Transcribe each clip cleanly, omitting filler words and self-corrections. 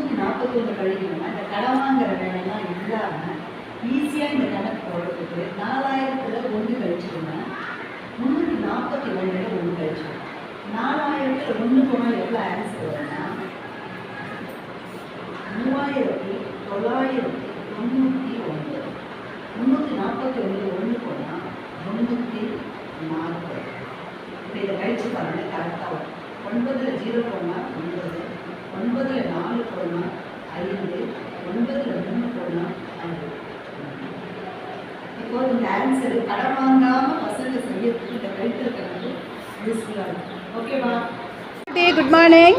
341 கழிக்கணும்னா இந்த கடமாங்கிற வேலையெல்லாம் இல்லாமல் ஈஸியாக இந்த கணக்கு போடுறதுக்கு 4000ல் 1 கழிச்சுக்கணும், 341ல் 1 கழிச்சுக்கணும். 4000ல் 1 போனால் எவ்வளோ ஆன்சர் வரும்னா 3999. 341ல் 1 போனால் 340. இப்போ இதை கழிச்சு பாருங்கள், கரெக்டாக வரும். 9ல் 0 போனால் 9, 9ல் 4 போனால் 5, 9ல் 3 போனால் 5. இப்போ இந்த ஆன்சரு கடன் வாங்காமல் பசங்க செய்யறதுக்கு இந்த கழித்தல் கணக்கு யூஸ்ஃபுல்லாக இருக்கும். ஓகேவா? Good morning.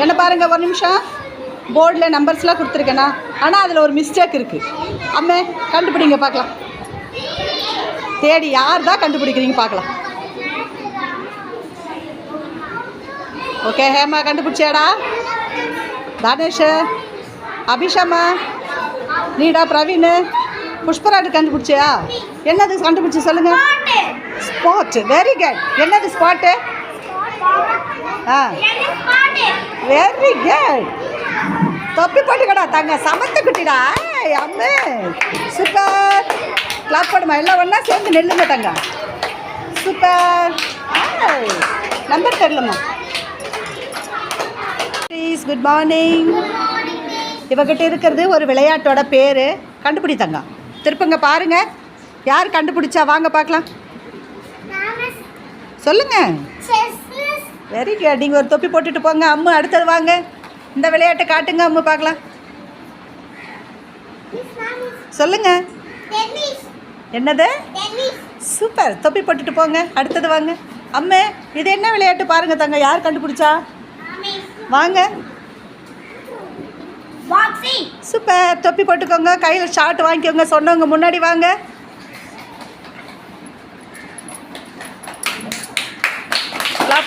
என்ன பாருங்கள், ஒரு நிமிஷம். போர்டில் நம்பர்ஸ்லாம் கொடுத்துருக்கேண்ணா, ஆனால் அதில் ஒரு மிஸ்டேக் இருக்குது. அம்மே கண்டுபிடிங்க பார்க்கலாம். தேடி யார் தான் கண்டுபிடிக்கிறீங்க பார்க்கலாம். ஓகே, ஹேமா கண்டுபிடிச்சியாடா? தனேஷ், அபிஷமா, நீடா, பிரவீன், புஷ்பராஜ் கண்டுபிடிச்சியா? என்னது கண்டுபிடிச்சி சொல்லுங்கள். ஸ்பாட். Very good. என்னது ஸ்பாட்டு? ஆ, வெரி குட். தொப்பி போட்டுக்கடா தங்க, சமத்து குட்டிடா. அம்மு சூப்பர். கிளாப் பண்ணுமா, எல்லாம் ஒன்றா சேர்ந்து நெல்லுங்க தங்க. சூப்பர். நம்பர் தெரியலம்மா. Please, good morning. இவகிட்ட இருக்கிறது ஒரு விளையாட்டோட பேர். கண்டுபிடித்தாங்க. திருப்பங்க பாருங்க, யார் கண்டுபிடிச்சா வாங்க பார்க்கலாம். சொல்லுங்க. Very good. நீங்கள் ஒரு தொப்பி போட்டுட்டு போங்க. அம்மு அடுத்தது வாங்க, இந்த விளையாட்டை காட்டுங்க அம்மு பார்க்கலாம். சொல்லுங்க. என்னது? சூப்பர். தொப்பி போட்டுட்டு போங்க. அடுத்தது வாங்க. அம்மு இது என்ன விளையாட்டு பாருங்க தங்க, யார் கண்டுபிடிச்சா வாங்க. சூப்பர். தொப்பி போட்டுக்கோங்க, கையில் ஷார்ட் வாங்கிக்கோங்க. சொன்னவங்க முன்னாடி வாங்க.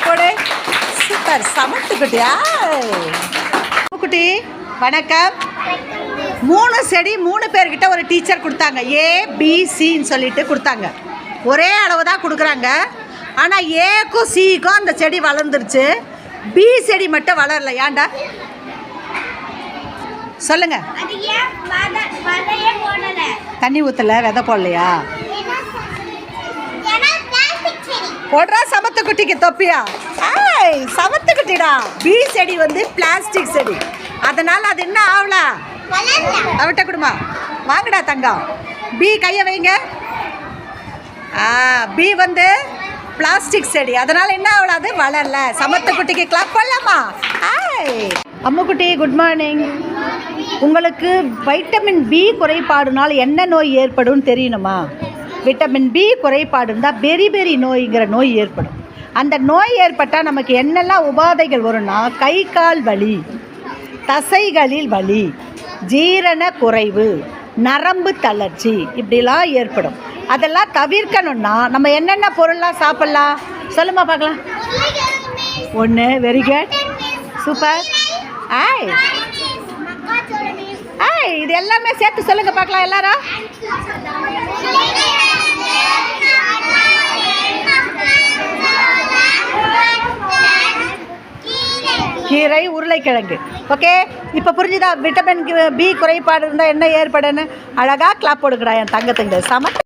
போடு. சூப்பர். சமத்து குட்டியா குட்டி. வணக்கம். 3 செடி 3 பேர்கிட்ட ஒரு டீச்சர் கொடுத்தாங்க. ABCன்னு சொல்லிட்டு கொடுத்தாங்க. ஒரே அளவு தான் கொடுக்குறாங்க. ஆனால் ஏக்கும் சிக்கும் அந்த செடி வளர்ந்துருச்சு, பி செடி மட்டும் வளரல. ஏன்டா சொல்லுங்க. தண்ணி ஊற்றல, விதை போடலையா? போடுறா சமத்து குட்டிக்கு தொப்பியா? சமத்து குட்டிடா. பி செடி வந்து பிளாஸ்டிக் செடி, அதனால் அது என்ன ஆகல. அவட்ட கொடுமா. வாங்கடா தங்கம். பி கையை வைங்க. பி வந்து பிளாஸ்டிக் செடி, அதனால் என்ன ஆகல, அது வளரல. சமத்து குட்டிக்கு கிளாப் பண்ணலாமா? அம்முக்குட்டி குட் மார்னிங். உங்களுக்கு வைட்டமின் பி குறைபாடுனால் என்ன நோய் ஏற்படும் தெரியணுமா? விட்டமின் பி குறைபாடு இருந்தால் பெரி நோய்ங்கிற நோய் ஏற்படும். அந்த நோய் ஏற்பட்டால் நமக்கு என்னெல்லாம் உபாதைகள் வரும்னா, கை கால் வலி, தசைகளில் வலி, ஜீரண குறைவு, நரம்பு தளர்ச்சி, இப்படிலாம் ஏற்படும். அதெல்லாம் தவிர்க்கணும்னா நம்ம என்னென்ன பொருள்லாம் சாப்பிட்லாம் சொல்லுமா பார்க்கலாம். 1. Very good. சூப்பர். இது எல்லாமே சேர்த்து சொல்லுங்க பார்க்கலாம் எல்லாரும். கீரை, உருளைக்கிழங்கு. ஓகே, இப்போ புரிஞ்சுதா? விட்டமின் பி குறைபாடு இருந்தால் என்ன ஏற்படுன்னு? அழகாக கிளாப் போடுங்கடா என் தங்கத்துங்க. சம